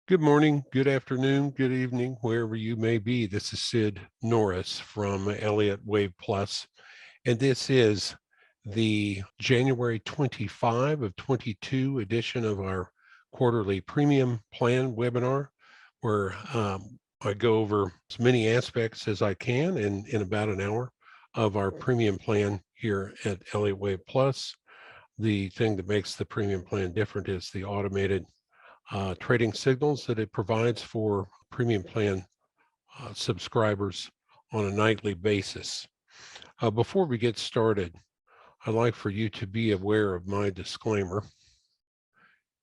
Good morning, good afternoon, good evening, wherever you may be. This is Sid Norris from Elliott Wave Plus, and this is the January 25 of 22 edition of our quarterly premium plan webinar, where I go over as many aspects as I can in about an hour of our premium plan here at Elliott Wave Plus. The thing that makes the premium plan different is the automated trading signals that it provides for premium plan subscribers on a nightly basis. Before we get started, I'd like for you to be aware of my disclaimer.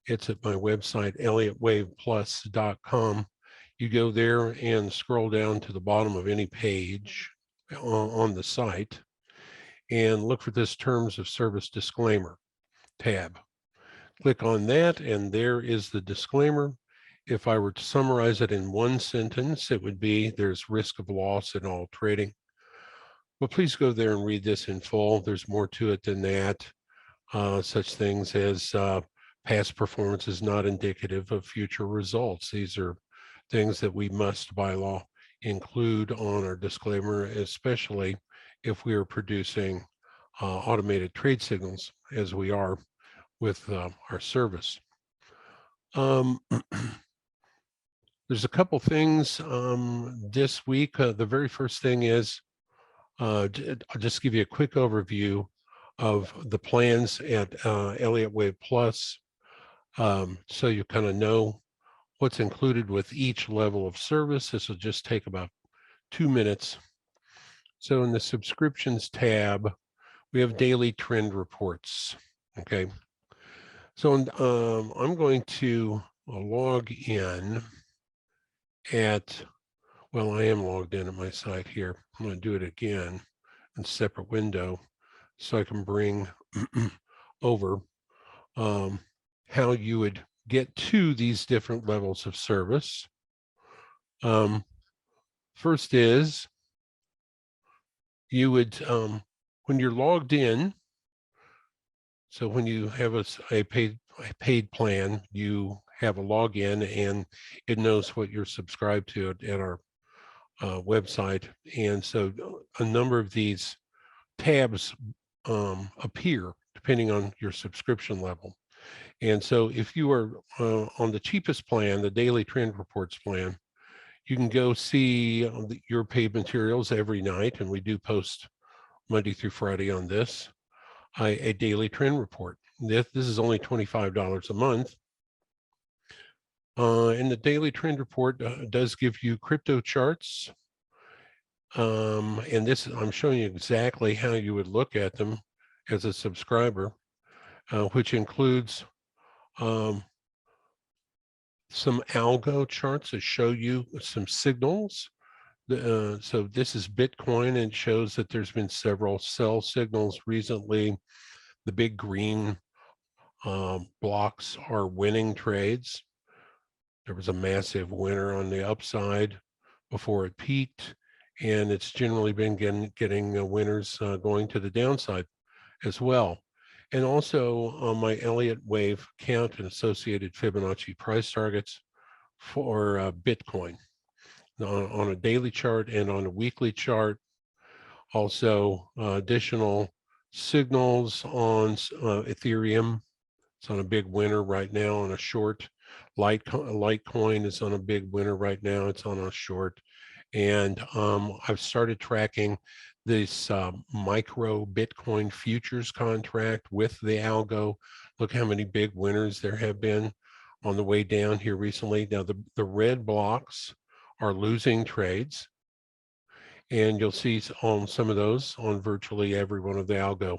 It's at my website, elliottwaveplus.com. You go there and scroll down to the bottom of any page on the site and look for this Terms of Service Disclaimer tab. Click on that, and there is the disclaimer. If I were to summarize it in one sentence, it would be there's risk of loss in all trading. But please go there and read this in full. There's more to it than that. Such things as past performance is not indicative of future results. These are things that we must, by law, include on our disclaimer, especially if we are producing automated trade signals, as we are with our service. There's a couple things this week. The very first thing is, I'll just give you a quick overview of the plans at Elliott Wave Plus, so you kind of know what's included with each level of service. This will just take about 2 minutes. So in the subscriptions tab, we have daily trend reports, okay? So I'm going to log in at, well, I am logged in at my site here. I'm going to do it again in a separate window so I can bring over how you would get to these different levels of service. First is you would, when you're logged in, so when you have a paid plan, you have a login and it knows what you're subscribed to at our website. And so a number of these tabs appear depending on your subscription level. And so if you are on the cheapest plan, the daily trend reports plan, you can go see your paid materials every night. And we do post Monday through Friday on this. A daily trend report. This is only $25 a month. And the daily trend report does give you crypto charts. And this, I'm showing you exactly how you would look at them as a subscriber, which includes some algo charts that show you some signals. So this is Bitcoin, and it shows that there's been several sell signals recently. The big green blocks are winning trades. There was a massive winner on the upside before it peaked, and it's generally been getting winners going to the downside as well. And also on my Elliott Wave count and associated Fibonacci price targets for Bitcoin on a daily chart and on a weekly chart. Also additional signals on Ethereum. It's on a big winner right now on a short. Litecoin is on a big winner right now. It's on a short. And I've started tracking this micro Bitcoin futures contract with the algo. Look how many big winners there have been on the way down here recently. Now the red blocks are losing trades, and you'll see on some of those on virtually every one of the algo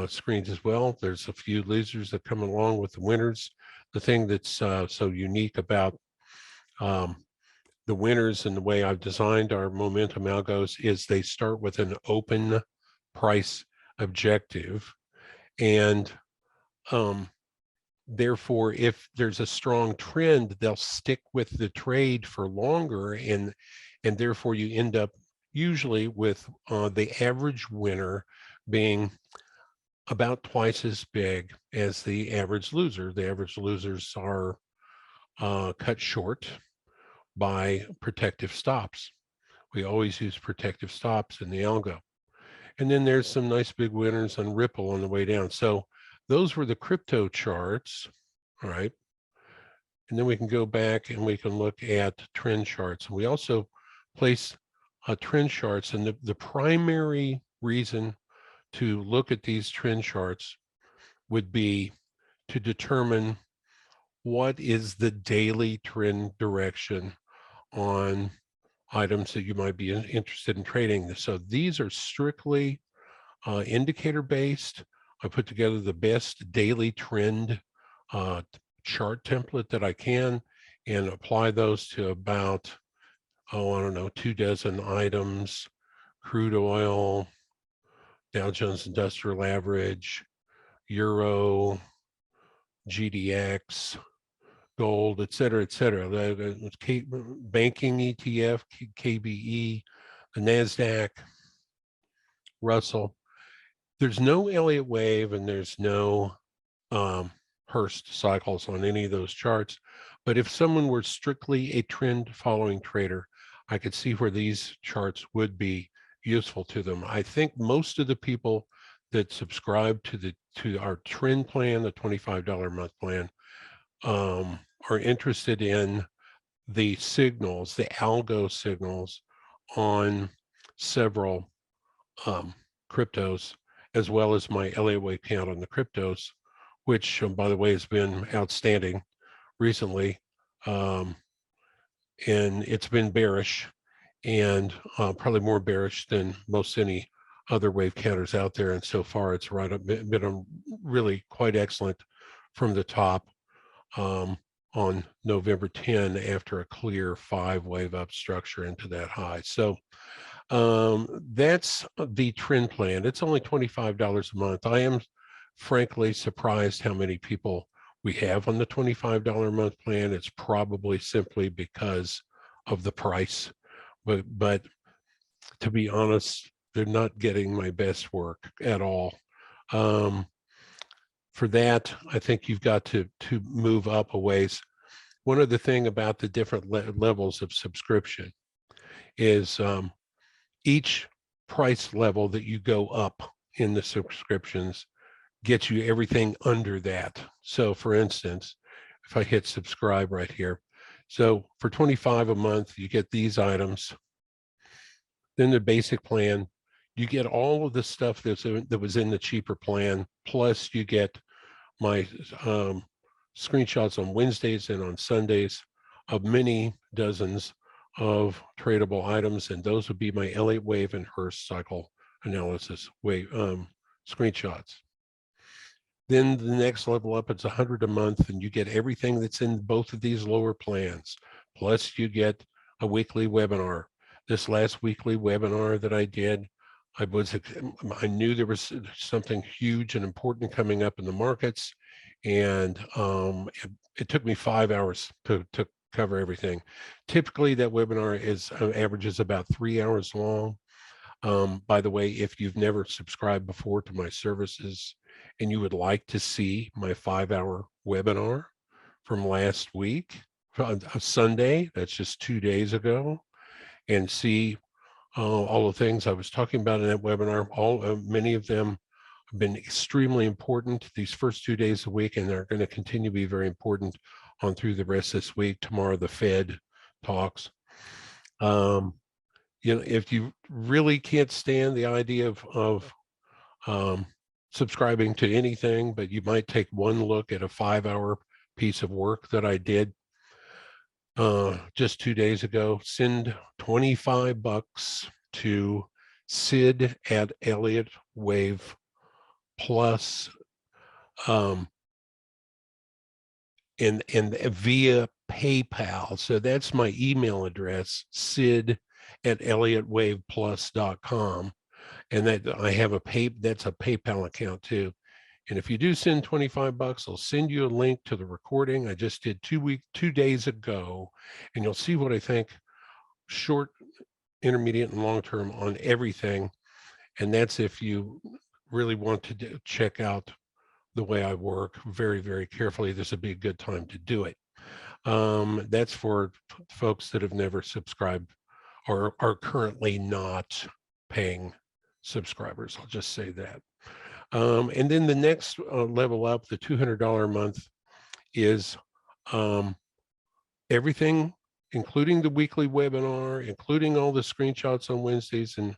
screens as well. There's a few losers that come along with the winners. The thing that's so unique about the winners and the way I've designed our momentum algos is they start with an open price objective, and therefore, if there's a strong trend, they'll stick with the trade for longer, and therefore you end up usually with the average winner being about twice as big as the average loser. The average losers are cut short by protective stops. We always use protective stops in the algo. And then there's some nice big winners on Ripple on the way down. So those were the crypto charts. All right. And then we can go back and we can look at trend charts. We also place trend charts, and the primary reason to look at these trend charts would be to determine what is the daily trend direction on items that you might be interested in trading. So these are strictly indicator based. I put together the best daily trend chart template that I can and apply those to about, I don't know, 24 items: crude oil, Dow Jones Industrial Average, Euro, GDX, gold, et cetera, et cetera. The banking ETF, KBE, the NASDAQ, Russell. There's no Elliott Wave and there's no Hurst cycles on any of those charts. But if someone were strictly a trend following trader, I could see where these charts would be useful to them. I think most of the people that subscribe to our trend plan, the $25 a month plan, are interested in the signals, the algo signals on several cryptos, as well as my Elliott Wave count on the cryptos, which, by the way, has been outstanding recently. And it's been bearish, and probably more bearish than most any other wave counters out there. And so far, it's been really quite excellent from the top on November 10 after a clear 5-wave up structure into that high. So that's the trend plan. It's only $25 a month. I am frankly surprised how many people we have on the $25 a month plan. It's probably simply because of the price, but to be honest, they're not getting my best work at all. For that, I think you've got to move up a ways. One other thing about the different levels of subscription is each price level that you go up in the subscriptions gets you everything under that. So for instance, if I hit subscribe right here, so for $25 a month, you get these items. Then the basic plan, you get all of the stuff that was in the cheaper plan, plus you get my screenshots on Wednesdays and on Sundays of many dozens of tradable items, and those would be my Elliott Wave and Hurst Cycle analysis screenshots. Then the next level up, it's $100 a month, and you get everything that's in both of these lower plans. Plus, you get a weekly webinar. This last weekly webinar that I did, I knew there was something huge and important coming up in the markets, and it took me 5 hours to cover everything. Typically, that webinar averages about 3 hours long. By the way, if you've never subscribed before to my services and you would like to see my 5-hour webinar from last week, Sunday, that's just 2 days ago, and see all the things I was talking about in that webinar, many of them have been extremely important these first 2 days a week, and they're going to continue to be very important on through the rest of this week. Tomorrow, the Fed talks. If you really can't stand the idea of subscribing to anything, but you might take one look at a 5-hour piece of work that I did just 2 days ago, send $25 to Sid at Elliott Wave Plus, and via PayPal. So that's my email address, Sid at elliottwaveplus.com. And that I have that's a PayPal account too. And if you do send 25 bucks, I'll send you a link to the recording I just did 2 days ago, and you'll see what I think short, intermediate, and long term on everything. And that's if you really want to check out the way I work very, very carefully. This would be a good time to do it. That's for folks that have never subscribed or are currently not paying subscribers. I'll just say that. And then the next level up, the $200 a month, is everything, including the weekly webinar, including all the screenshots on Wednesdays and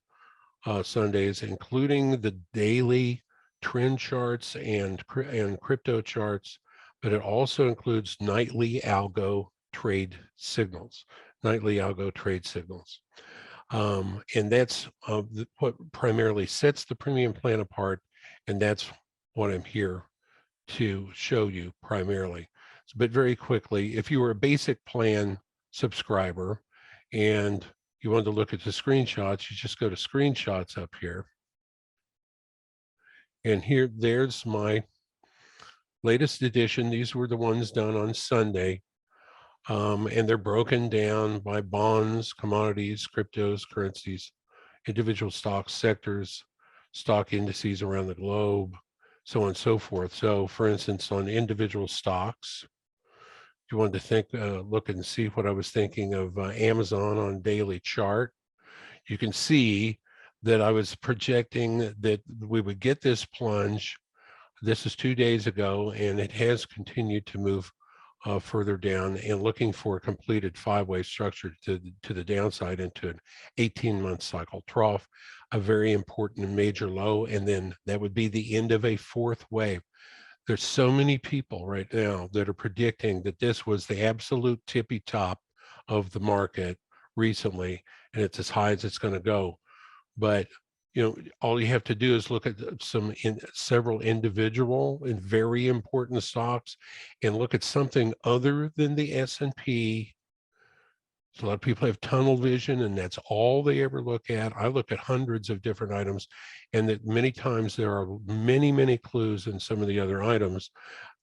Sundays, including the daily trend charts and crypto charts, but it also includes nightly algo trade signals, and that's what primarily sets the premium plan apart, and that's what I'm here to show you primarily. But very quickly, if you were a basic plan subscriber and you wanted to look at the screenshots, you just go to screenshots up here. And there's my latest edition. These were the ones done on Sunday. And they're broken down by bonds, commodities, cryptos, currencies, individual stocks, sectors, stock indices around the globe, so on and so forth. So for instance, on individual stocks, if you wanted to look and see what I was thinking of Amazon on daily chart, you can see that I was projecting that we would get this plunge. This is 2 days ago, and it has continued to move further down, and looking for a completed 5-wave structure to the downside into an 18-month cycle trough, a very important and major low, and then that would be the end of a 4th wave. There's so many people right now that are predicting that this was the absolute tippy top of the market recently, and it's as high as it's going to go. But all you have to do is look at several individual and very important stocks and look at something other than the S&P. So a lot of people have tunnel vision, and that's all they ever look at. I look at hundreds of different items, and that many times there are many, many clues in some of the other items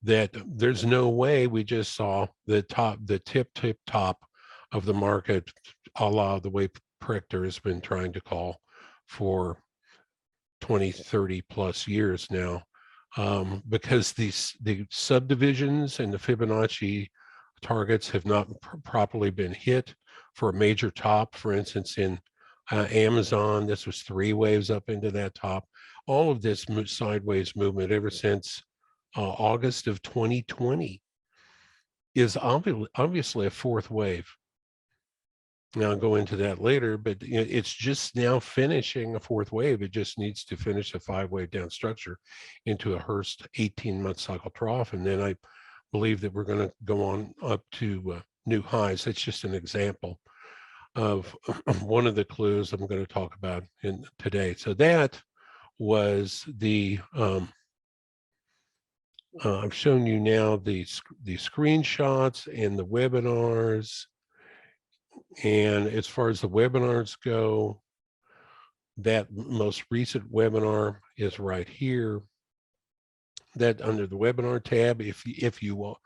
that there's no way we just saw the tip top of the market, a la the way Prechter has been trying to call for 20, 30 plus years now, because the subdivisions and the Fibonacci targets have not properly been hit for a major top. For instance, in Amazon, this was 3 waves up into that top. All of this sideways movement ever since August of 2020 is obviously a 4th wave. Now I'll go into that later, but it's just now finishing a 4th wave. It just needs to finish a 5-wave down structure into a Hurst 18-month cycle trough. And then I believe that we're going to go on up to new highs. That's just an example of one of the clues I'm going to talk about today. So that was the, I've shown you now the screenshots and the webinars. And as far as the webinars go, that most recent webinar is right here. That under the webinar tab, if you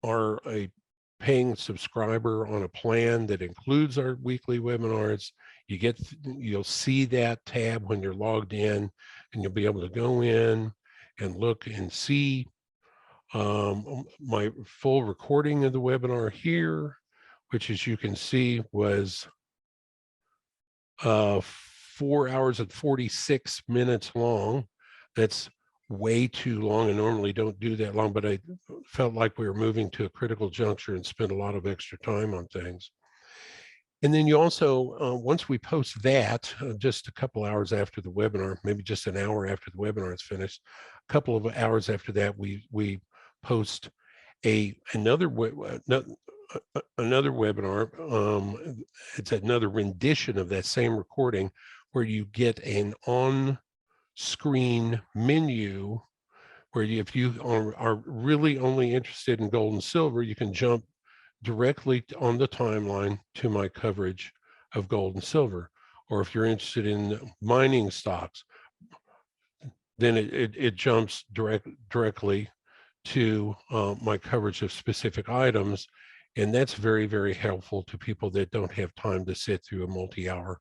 are a paying subscriber on a plan that includes our weekly webinars, you'll see that tab when you're logged in, and you'll be able to go in and look and see my full recording of the webinar here, which, as you can see, was 4 hours and 46 minutes long. That's way too long. I normally don't do that long, but I felt like we were moving to a critical juncture and spent a lot of extra time on things. And then you also, once we post that, just a couple hours after the webinar, maybe just an hour after the webinar is finished, a couple of hours after that, we post another webinar. It's another rendition of that same recording, where you get an on-screen menu where if you are really only interested in gold and silver, you can jump directly on the timeline to my coverage of gold and silver. Or if you're interested in mining stocks, then it jumps directly to my coverage of specific items. And that's very, very helpful to people that don't have time to sit through a multi-hour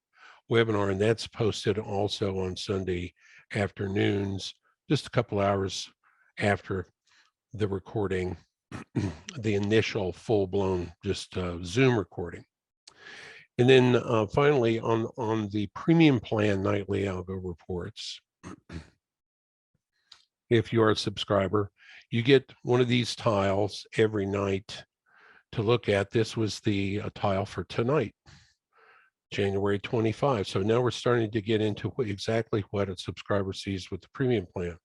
webinar. And that's posted also on Sunday afternoons, just a couple hours after the recording, the initial full-blown just Zoom recording. And then finally, on the premium plan nightly algo reports, if you are a subscriber, you get one of these tiles every night to look at. This was the tile for tonight, January 25. So now we're starting to get into exactly what a subscriber sees with the premium plan.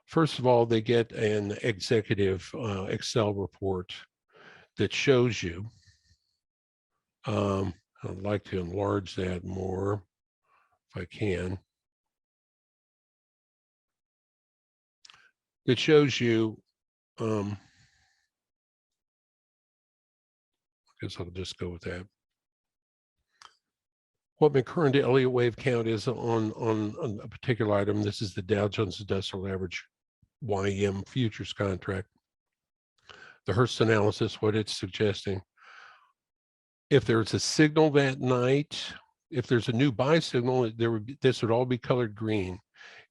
First of all, they get an executive Excel report that shows you. I'd like to enlarge that more if I can. It shows you, I guess I'll just go with that, what my current Elliott Wave count is on a particular item. This is the Dow Jones Industrial Average YM futures contract. The Hurst analysis, what it's suggesting. If there's a signal that night, if there's a new buy signal, this would all be colored green.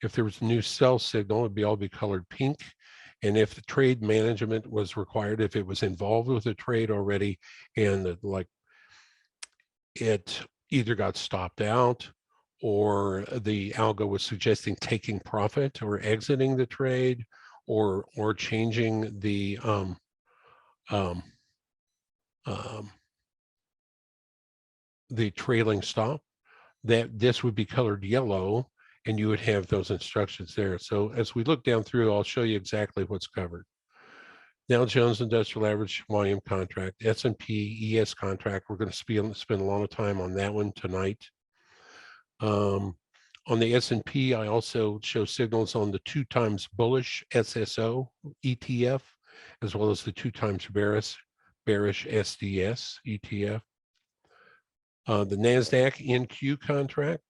If there was a new sell signal, it'd all be colored pink. And if the trade management was required, if it was involved with a trade already, and like it either got stopped out or the algo was suggesting taking profit or exiting the trade or changing the trailing stop, that this would be colored yellow, and you would have those instructions there. So as we look down through, I'll show you exactly what's covered. Dow Jones Industrial Average Volume contract, S&P ES contract. We're going to spend a lot of time on that one tonight. On the S&P, I also show signals on the 2 times bullish SSO ETF, as well as the 2 times bearish SDS ETF. The NASDAQ NQ contract,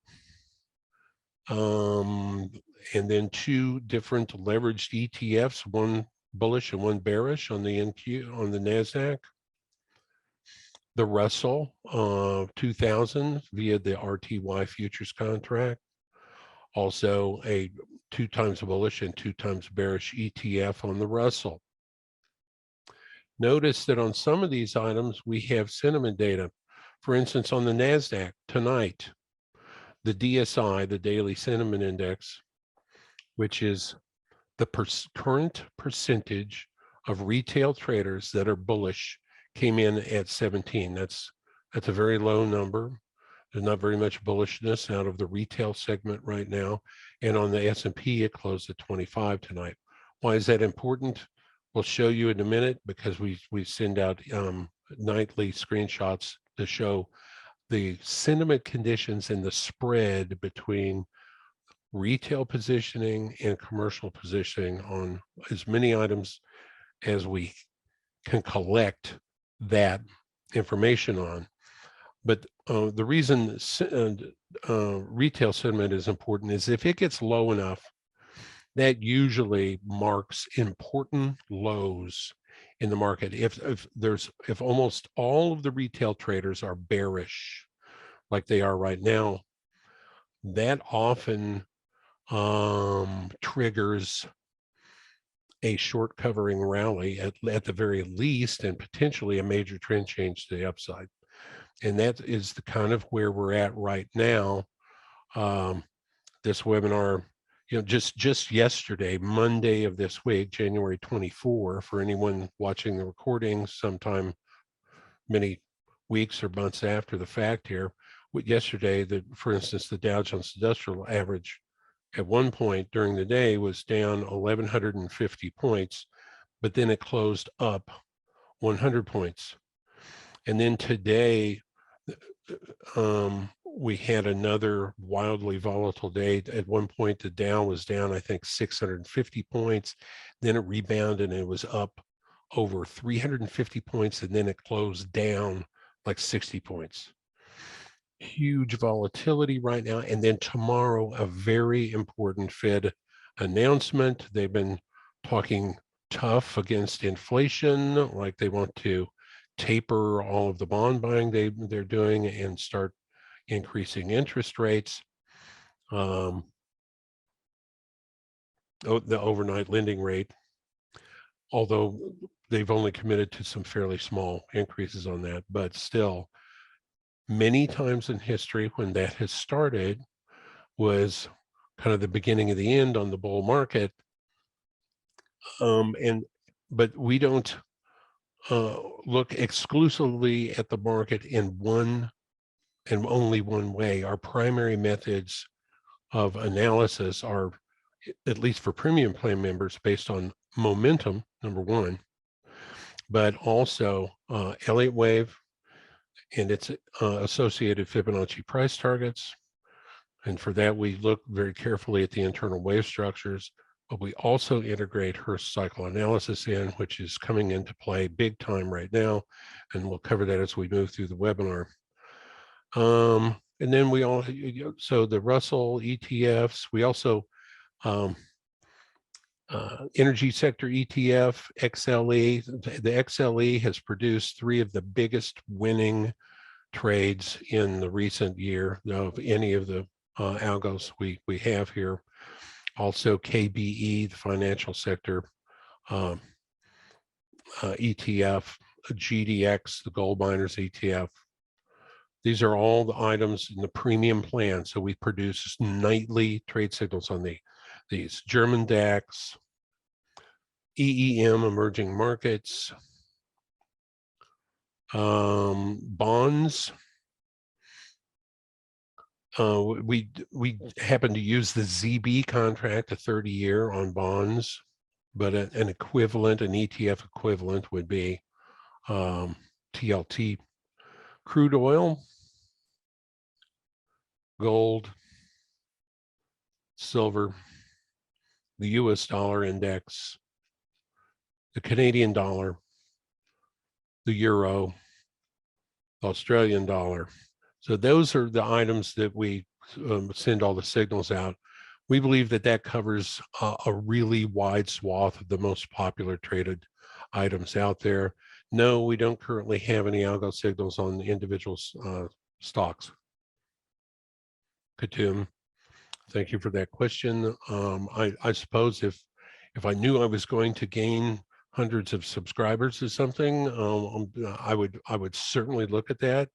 and then 2 different leveraged ETFs, one bullish and one bearish on the NQ, on the NASDAQ. The Russell 2000 via the RTY futures contract. Also a 2 times bullish and 2 times bearish ETF on the Russell. Notice that on some of these items, we have sentiment data. For instance, on the NASDAQ tonight, the DSI, the Daily Sentiment Index, which is the current percentage of retail traders that are bullish, came in at 17. That's a very low number. There's not very much bullishness out of the retail segment right now. And on the S&P, it closed at 25 tonight. Why is that important? We'll show you in a minute, because we send out nightly screenshots to show the sentiment conditions and the spread between retail positioning and commercial positioning on as many items as we can collect that information on. But the reason retail sentiment is important is if it gets low enough, that usually marks important lows in the market. If almost all of the retail traders are bearish, like they are right now, that often triggers a short covering rally at the very least, and potentially a major trend change to the upside. And that is the kind of where we're at right now. This webinar, just yesterday, Monday of this week, January 24, for anyone watching the recording sometime many weeks or months after the fact here, yesterday, for instance, the Dow Jones Industrial Average at one point during the day was down 1,150 points, but then it closed up 100 points. And then today, we had another wildly volatile day. At one point, the Dow was down, I think, 650 points. Then it rebounded and it was up over 350 points, and then it closed down like 60 points. Huge volatility right now. And then tomorrow, a very important Fed announcement. They've been talking tough against inflation, like they want to taper all of the bond buying they're doing and start increasing interest rates. The overnight lending rate, although they've only committed to some fairly small increases on that, but still, many times in history when that has started was kind of the beginning of the end on the bull market. But we don't look exclusively at the market in one and only one way. Our primary methods of analysis are, at least for premium plan members, based on momentum, number one, but also Elliott Wave and its associated Fibonacci price targets. And for that, we look very carefully at the internal wave structures, but we also integrate Hurst Cycle analysis in, which is coming into play big time right now. And we'll cover that as we move through the webinar. And then we all, so the Russell ETFs, we also, energy sector ETF, XLE. The XLE has produced 3 of the biggest winning trades in the recent year of any of the algos we have here. Also KBE, the financial sector ETF, GDX, the gold miners ETF. These are all the items in the premium plan. So we produce nightly trade signals on these German DAX, EEM, emerging markets, bonds. We happen to use the ZB contract, a 30-year on bonds, but an equivalent, an ETF equivalent would be TLT. Crude oil, gold, silver, the US dollar index, the Canadian dollar, the euro, the Australian dollar. So those are the items that we send all the signals out. We believe that that covers a really wide swath of the most popular traded items out there. No, we don't currently have any algo signals on individual stocks. Katum, thank you for that question. I suppose if I knew I was going to gain hundreds of subscribers or something, I would certainly look at that.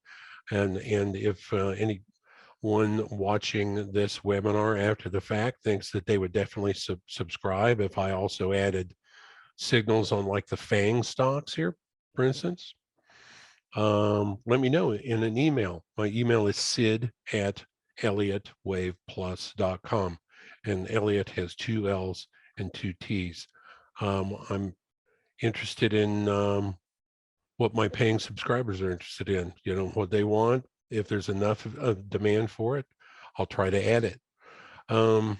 And if anyone watching this webinar after the fact thinks that they would definitely subscribe if I also added signals on like the FANG stocks here, for instance, let me know in an email. My email is sid@elliottwaveplus.com, and Elliott has 2 L's and 2 T's. I'm interested in what my paying subscribers are interested in, you know, what they want. If there's enough of demand for it, I'll try to add it. So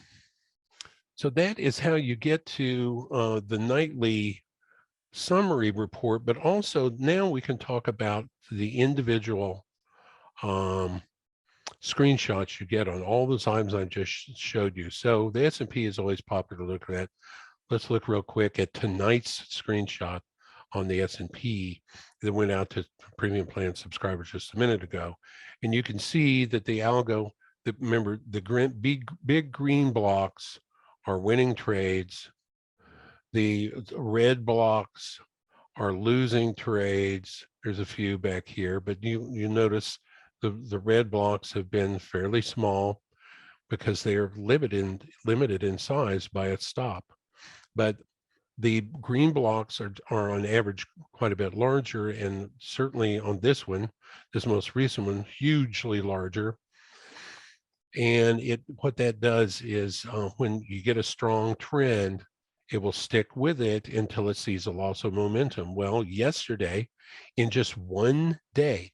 that is how you get to the nightly summary report, but also now we can talk about the individual screenshots you get on all those items I just showed you. So the S&P is always popular to look at. Let's look real quick at tonight's screenshot on the S&P that went out to premium plan subscribers just a minute ago. And you can see that the algo, remember the big green blocks are winning trades. The red blocks are losing trades. There's a few back here, but you notice the red blocks have been fairly small because they are limited in size by a stop. But the green blocks are on average quite a bit larger, and certainly on this one, this most recent one, hugely larger. And what that does is when you get a strong trend, it will stick with it until it sees a loss of momentum. Well, yesterday, in just one day,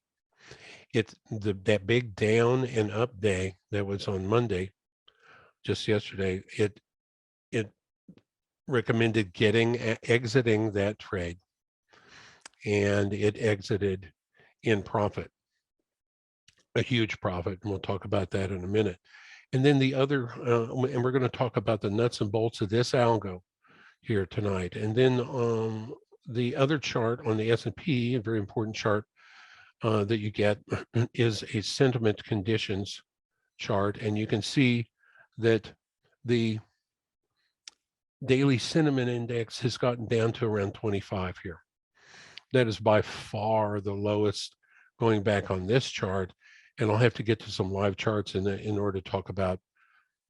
that big down and up day that was on Monday, just yesterday, it recommended exiting that trade, and it exited in profit, a huge profit, and we'll talk about that in a minute. And then the other, and we're going to talk about the nuts and bolts of this algo here tonight. And then the other chart on the S&P, a very important chart that you get, is a sentiment conditions chart. And you can see that the daily sentiment index has gotten down to around 25 here. That is by far the lowest going back on this chart. And I'll have to get to some live charts in order to talk about,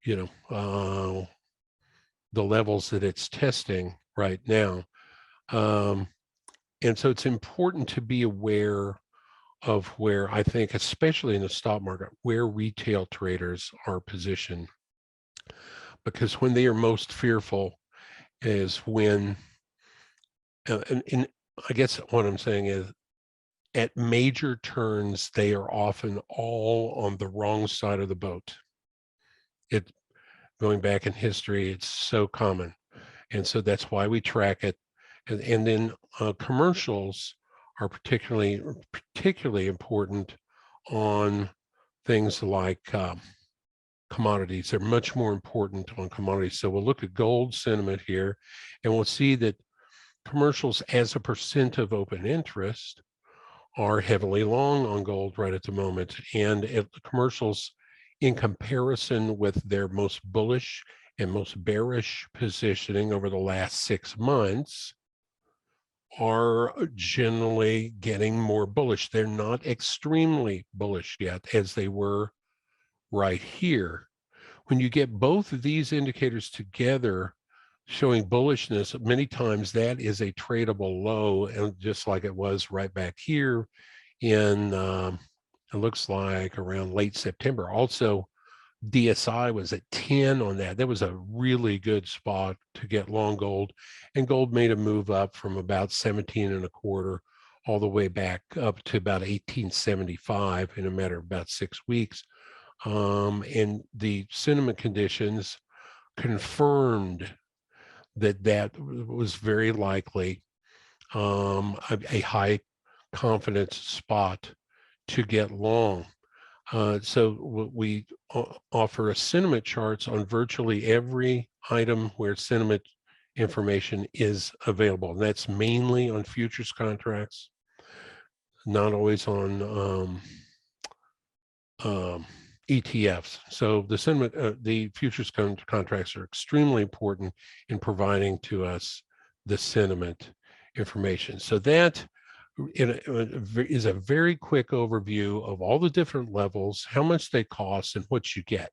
you know, the levels that it's testing right now. And so it's important to be aware of where, I think, especially in the stock market, where retail traders are positioned. Because when they are most fearful is when, and I guess what I'm saying is, at major turns, they are often all on the wrong side of the boat. Going back in history, it's so common. And so that's why we track it. And then commercials are particularly important on things like commodities. They're much more important on commodities. So we'll look at gold sentiment here, and we'll see that commercials as a percent of open interest are heavily long on gold right at the moment. And the commercials, in comparison with their most bullish and most bearish positioning over the last 6 months, are generally getting more bullish. They're not extremely bullish yet, as they were right here. When you get both of these indicators together showing bullishness, many times that is a tradable low, and just like it was right back here in, it looks like around late September. Also, DSI was at 10 on that. That was a really good spot to get long gold. And gold made a move up from about 17 and a quarter all the way back up to about 1875 in a matter of about 6 weeks. And the sentiment conditions confirmed that was very likely a high confidence spot to get long. So we offer a sentiment charts on virtually every item where sentiment information is available. And that's mainly on futures contracts, not always on ETFs. So the sentiment, the futures contracts are extremely important in providing to us the sentiment information. So that is a very quick overview of all the different levels, how much they cost, and what you get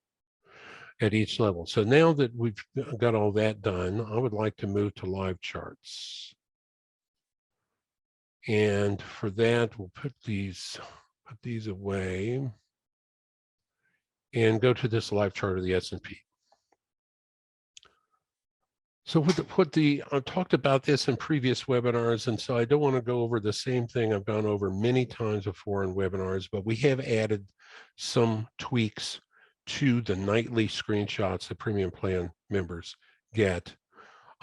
at each level. So now that we've got all that done, I would like to move to live charts. And for that, we'll put these away and go to this live chart of the S&P. So I've talked about this in previous webinars, and so I don't want to go over the same thing I've gone over many times before in webinars, but we have added some tweaks to the nightly screenshots that premium plan members get.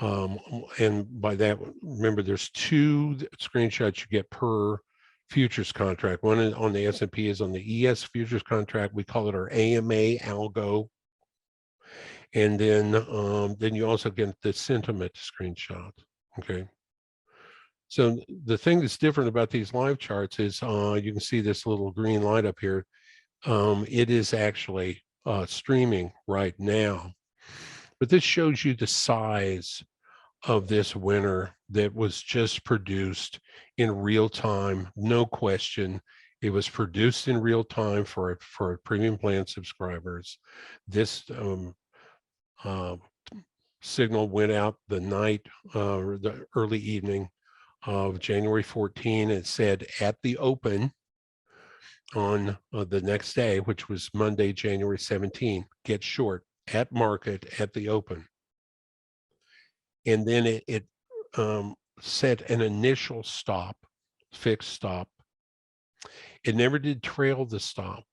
And by that, remember, there's 2 screenshots you get per futures contract. One on the S&P is on the ES futures contract. We call it our AMA algo. And then you also get the sentiment screenshot. Okay. So the thing that's different about these live charts is you can see this little green light up here. It is actually streaming right now. But this shows you the size of this winner that was just produced in real time, no question. It was produced in real time for premium plan subscribers. This signal went out the night, the early evening of January 14. It said at the open on the next day, which was Monday, January 17, get short at market at the open. And then it set an initial stop, fixed stop. It never did trail the stop.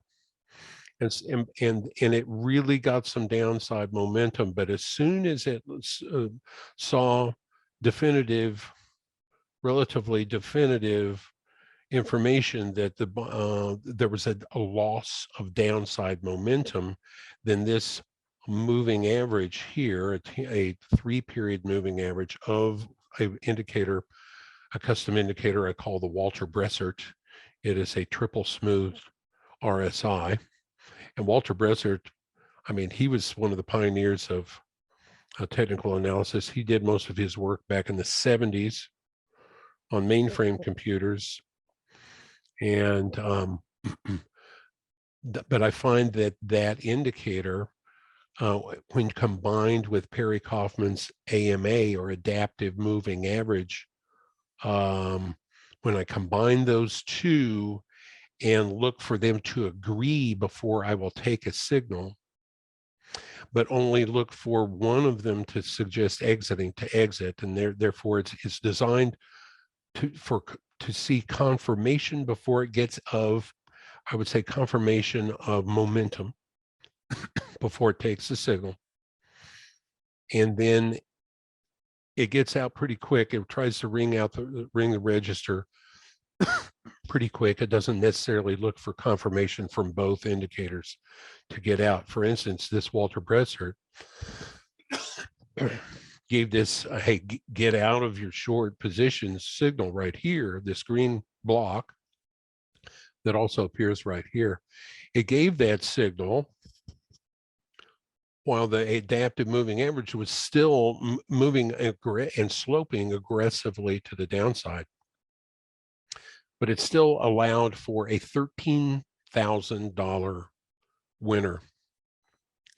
And it really got some downside momentum, but as soon as it saw relatively definitive information that there was a loss of downside momentum, then this moving average here, a 3-period moving average of an indicator, a custom indicator I call the walterbressert. It is a triple smooth RSI. And walterbressert, I mean, he was one of the pioneers of technical analysis. He did most of his work back in the 70s on mainframe computers. And but I find that that indicator, when combined with Perry Kaufman's AMA, or adaptive moving average, when I combine those two and look for them to agree before I will take a signal, but only look for one of them to suggest exiting to exit, and therefore it's designed to see confirmation before it gets of, I would say, confirmation of momentum before it takes the signal. And then it gets out pretty quick. It tries to ring the register pretty quick. It doesn't necessarily look for confirmation from both indicators to get out. For instance, this walterbressert gave this, hey, get out of your short position signal right here, this green block that also appears right here. It gave that signal while the adaptive moving average was still moving and sloping aggressively to the downside. But it still allowed for a $13,000 winner.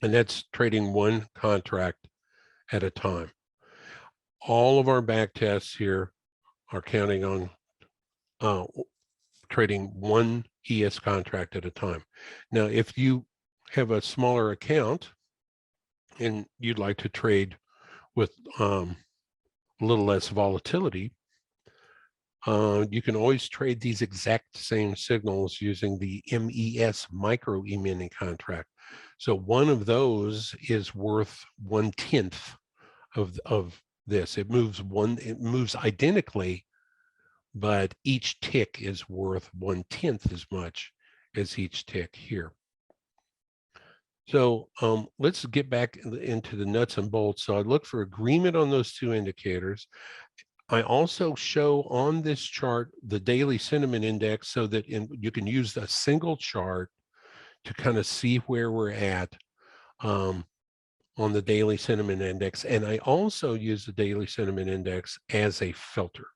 And that's trading one contract at a time. All of our back tests here are counting on trading one ES contract at a time. Now, if you have a smaller account and you'd like to trade with a little less volatility, you can always trade these exact same signals using the MES micro E-mini contract. So one of those is worth 1/10 of this. It moves identically, but each tick is worth 1/10 as much as each tick here. So let's get back into the nuts and bolts. So I look for agreement on those two indicators. I also show on this chart the daily sentiment index so that you can use a single chart to kind of see where we're at on the daily sentiment index. And I also use the daily sentiment index as a filter.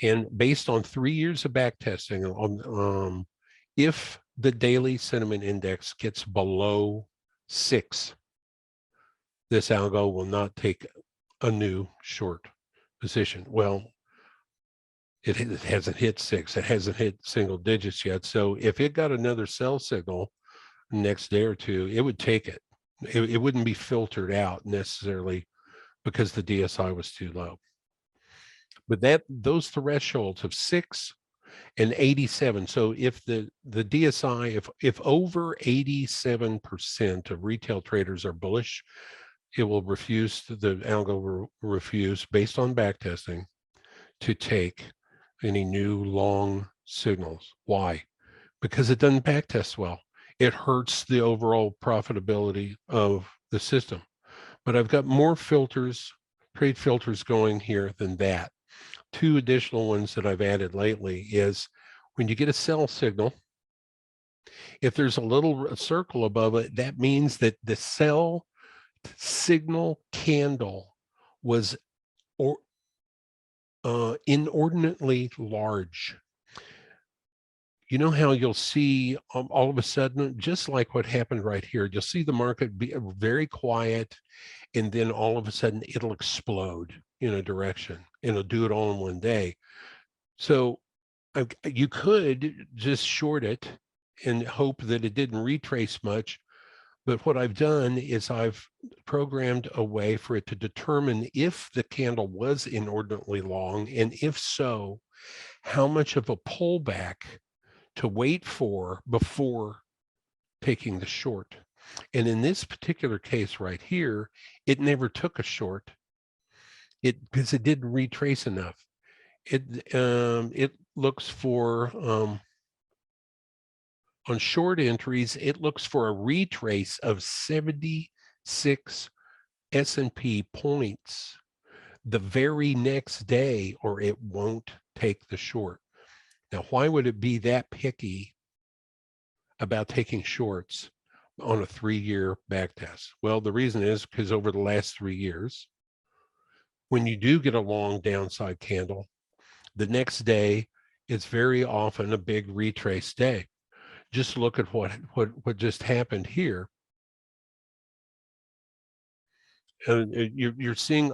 And based on 3 years of back testing, if the daily sentiment index gets below 6, this algo will not take a new short position. Well, it hasn't hit 6. It hasn't hit single digits yet. So if it got another sell signal next day or two, it would take it. It wouldn't be filtered out necessarily because the DSI was too low. But those thresholds of 6 and 87. So if the DSI, if over 87% of retail traders are bullish, it will refuse, the algo will refuse, based on backtesting, to take any new long signals. Why? Because it doesn't backtest well. It hurts the overall profitability of the system. But I've got more filters, trade filters going here than that. 2 additional ones that I've added lately is when you get a sell signal, if there's a little circle above it, that means that the sell signal candle was inordinately large. You know how you'll see all of a sudden, just like what happened right here, you'll see the market be very quiet, and then all of a sudden it'll explode in a direction, and it'll do it all in one day. So you could just short it and hope that it didn't retrace much. But what I've done is I've programmed a way for it to determine if the candle was inordinately long, and if so, how much of a pullback to wait for before taking the short. And in this particular case right here, it never took a short because it didn't retrace enough. It looks for, on short entries, it looks for a retrace of 76 S&P points the very next day, or it won't take the short. Now, why would it be that picky about taking shorts on a 3-year back test? Well, the reason is because over the last 3 years, when you do get a long downside candle, the next day is very often a big retrace day. Just look at what just happened here. You're seeing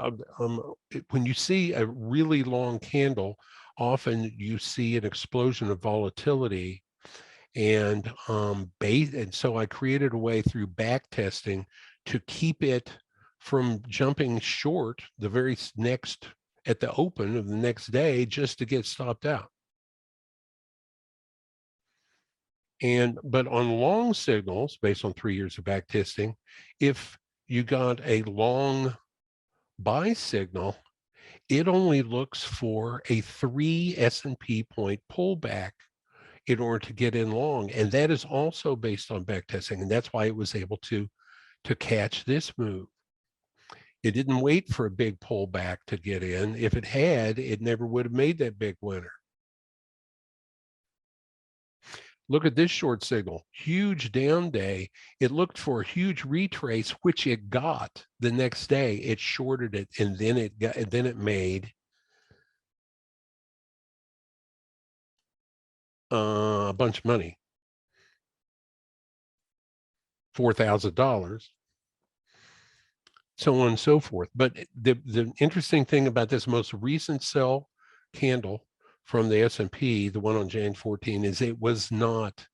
when you see a really long candle, often you see an explosion of volatility, and so I created a way through back testing to keep it from jumping short the very next at the open of the next day, just to get stopped out. But on long signals, based on 3 years of back testing, if you got a long buy signal, it only looks for a 3 S&P point pullback in order to get in long. And that is also based on back testing. And that's why it was able to catch this move. It didn't wait for a big pullback to get in. If it had, it never would have made that big winner. Look at this short signal, huge down day. It looked for a huge retrace, which it got the next day. It shorted it, and then it made a bunch of money, $4,000, so on and so forth. But the interesting thing about this most recent sell candle from the S&P, the one on Jan 14, is it was not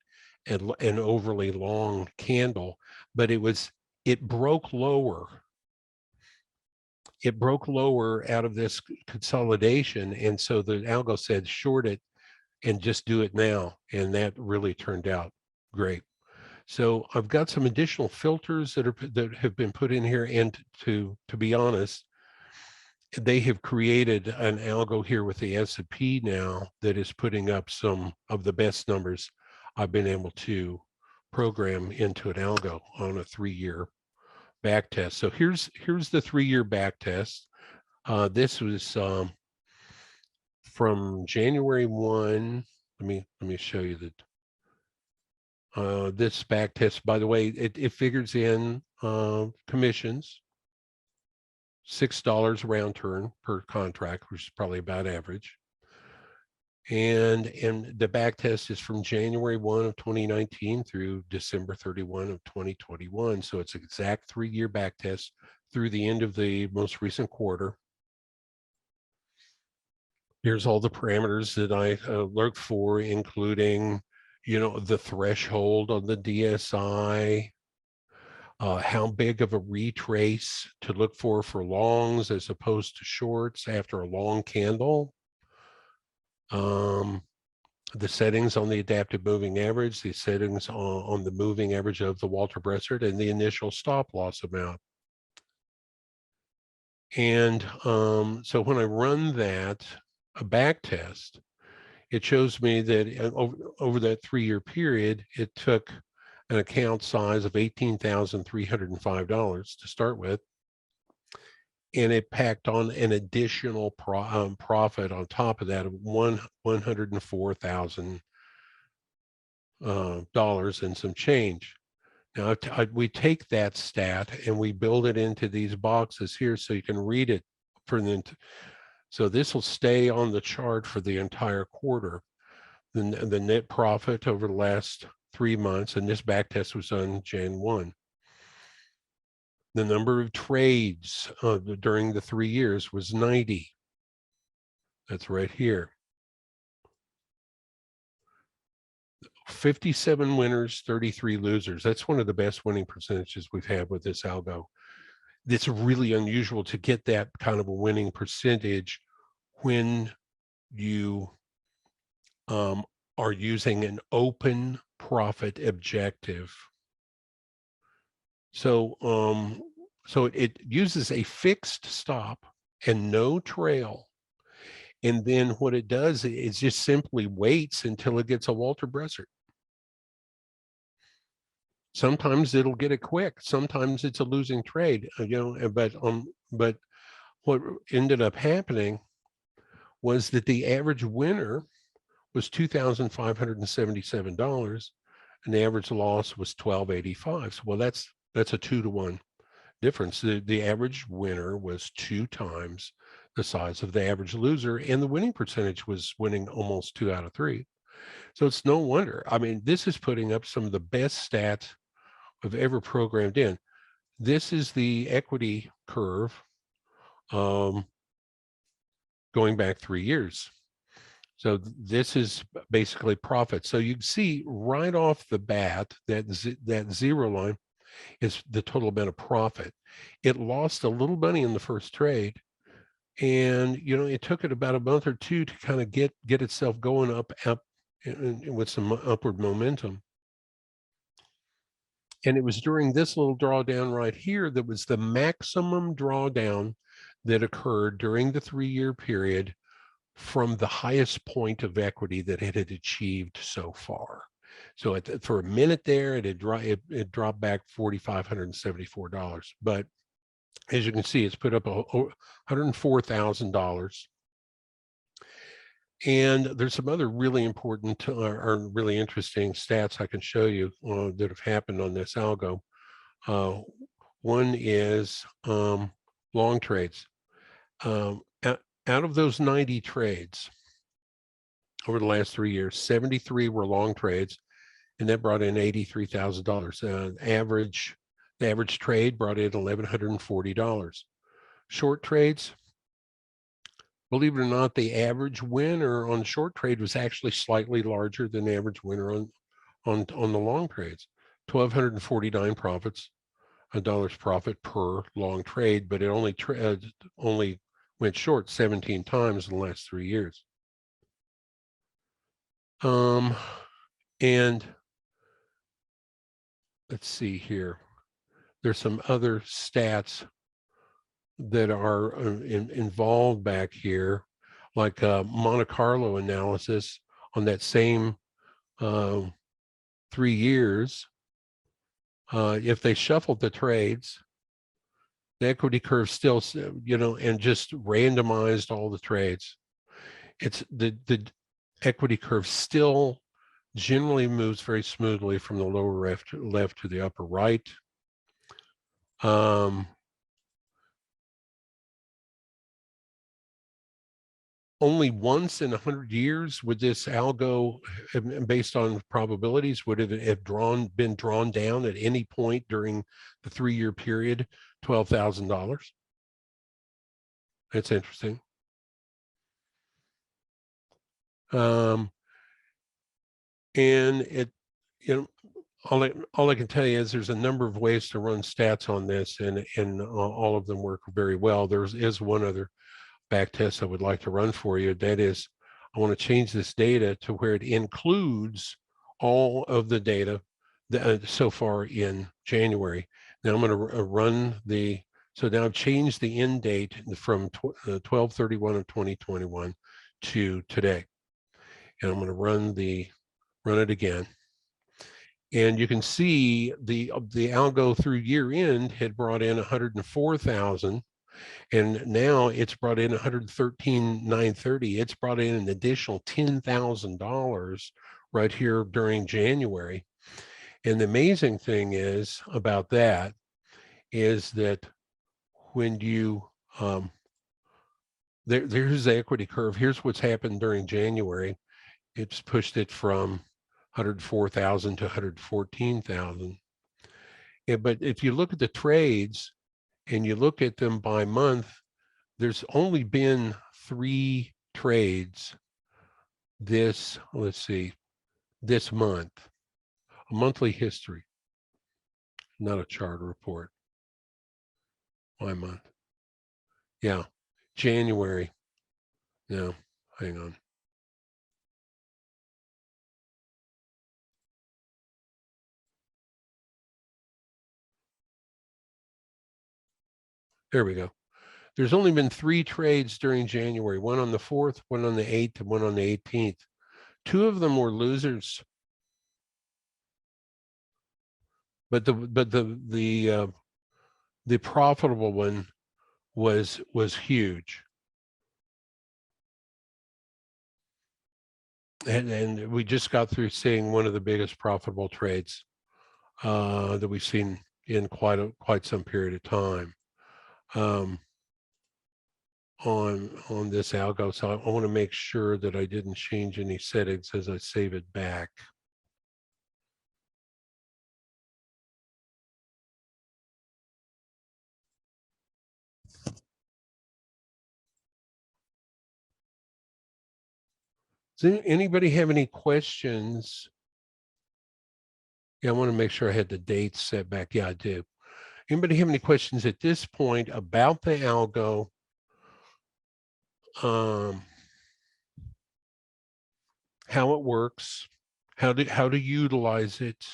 an overly long candle, but it broke lower. It broke lower out of this consolidation, and so the algo said short it and just do it now, and that really turned out great. So I've got some additional filters that have been put in here, and to be honest, they have created an algo here with the S&P now that is putting up some of the best numbers I've been able to program into an algo on a 3-year back test. So here's the 3-year back test. This was from January 1. Let me show you that. This back test, by the way, it figures in commissions, $6 round turn per contract, which is probably about average. And the back test is from January 1 of 2019 through December 31 of 2021. So it's an exact 3-year back test through the end of the most recent quarter. Here's all the parameters that I looked for, including, the threshold on the DSI, how big of a retrace to look for longs as opposed to shorts after a long candle. The settings on the adaptive moving average, the settings on the moving average of the walterbressert, and the initial stop loss amount. And so when I run that a back test, it shows me that over that 3-year period, it took an account size of $18,305 to start with, and it packed on an additional profit on top of that of $104,000 and some change. Now, we take that stat and we build it into these boxes here so you can read it so this will stay on the chart for the entire quarter. The net profit over the last 3 months, and this back test was on Jan 1. The number of trades during the 3 years was 90. That's right here. 57 winners, 33 losers. That's one of the best winning percentages we've had with this algo. It's really unusual to get that kind of a winning percentage when you are using an open profit objective. So it uses a fixed stop and no trail, And then what it does is just simply waits until it gets a walterbressert. Sometimes it'll get it quick. Sometimes it's a losing trade, but what ended up happening was that the average winner was $2,577, and the average loss was $1,285. So, well, that's a 2-to-1 difference. The average winner was 2 times the size of the average loser, and the winning percentage was winning almost 2 out of 3. So it's no wonder. I mean, this is putting up some of the best stats I've ever programmed in. This is the equity curve going back 3 years. So this is basically profit. So you can see right off the bat that that zero line is the total amount of profit. It lost a little money in the first trade, and it took it about a month or two to kind of get itself going up with some upward momentum. And it was during this little drawdown right here that was the maximum drawdown that occurred during the 3-year period from the highest point of equity that it had achieved so far. So for a minute there, it dropped back $4,574. But as you can see, it's put up $104,000. And there's some other really important or really interesting stats I can show you that have happened on this algo. One is long trades. Out of those 90 trades over the last 3 years, 73 were long trades, and that brought in $83,000. The average trade brought in $1,140. Short trades, believe it or not, the average winner on short trade was actually slightly larger than the average winner on the long trades. 1,249 dollars profit per long trade, but it only went short 17 times in the last 3 years. And let's see here. There's some other stats that are involved back here, like Monte Carlo analysis on that same 3 years. If they shuffled the trades, the equity curve still, and just randomized all the trades, it's the equity curve still generally moves very smoothly from the lower left to the upper right. Only once in 100 years would this algo, based on probabilities, would have been drawn down at any point during the 3-year period, $12,000. That's interesting. And it, all I can tell you is there's a number of ways to run stats on this, and all of them work very well. There is one other back test I would like to run for you. That is, I want to change this data to where it includes all of the data so far in January. Now I'm going to run so now I've changed the end date from 12/31 of 2021 to today. And I'm going to run it again. And you can see the algo through year end had brought in 104,000, and now it's brought in 113,930. It's brought in an additional $10,000 right here during January. And the amazing thing is about that is that when you there's the equity curve. Here's what's happened during January. It's pushed it from 104,000 to 114,000. Yeah, but if you look at the trades and you look at them by month, there's only been 3 trades this month, a monthly history, not a chart report. My month. Yeah, January. No, hang on. There we go. There's only been 3 trades during January, one on the 4th, one on the 8th, and one on the 18th. 2 of them were losers. But the profitable one was huge. And we just got through seeing one of the biggest profitable trades that we've seen in quite some period of time on this algo. So I want to make sure that I didn't change any settings as I save it back. Does anybody have any questions? Yeah, I want to make sure I had the dates set back. Yeah, I do. Anybody have any questions at this point about the algo? How it works, how to utilize it,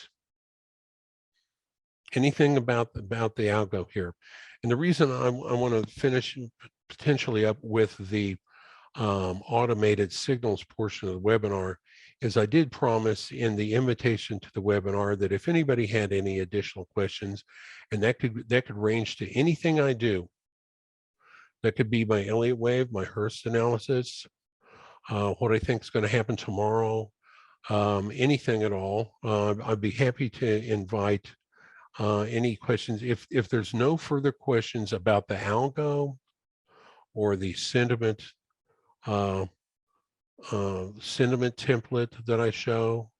anything about the algo here. And the reason I want to finish potentially up with the automated signals portion of the webinar is I did promise in the invitation to the webinar that if anybody had any additional questions, and that could range to anything I do. That could be my Elliott Wave, my Hurst analysis, what I think is going to happen tomorrow, anything at all. I'd be happy to invite any questions. If there's no further questions about the algo or the sentiment template that I show,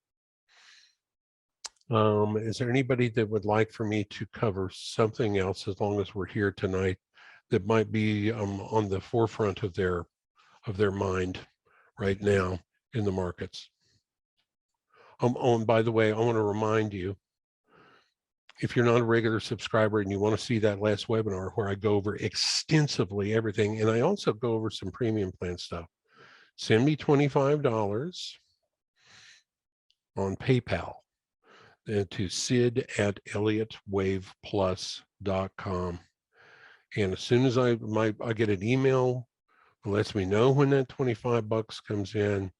is there anybody that would like for me to cover something else, as long as we're here tonight, that might be on the forefront of their mind right now in the markets? Oh, and by the way, I want to remind you, if you're not a regular subscriber and you want to see that last webinar where I go over extensively everything, and I also go over some premium plan stuff, send me $25 on PayPal to sid@elliottwaveplus.com. And as soon as I get an email that lets me know when that $25 comes in,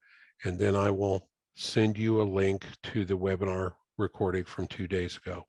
and then I will send you a link to the webinar recording from 2 days ago.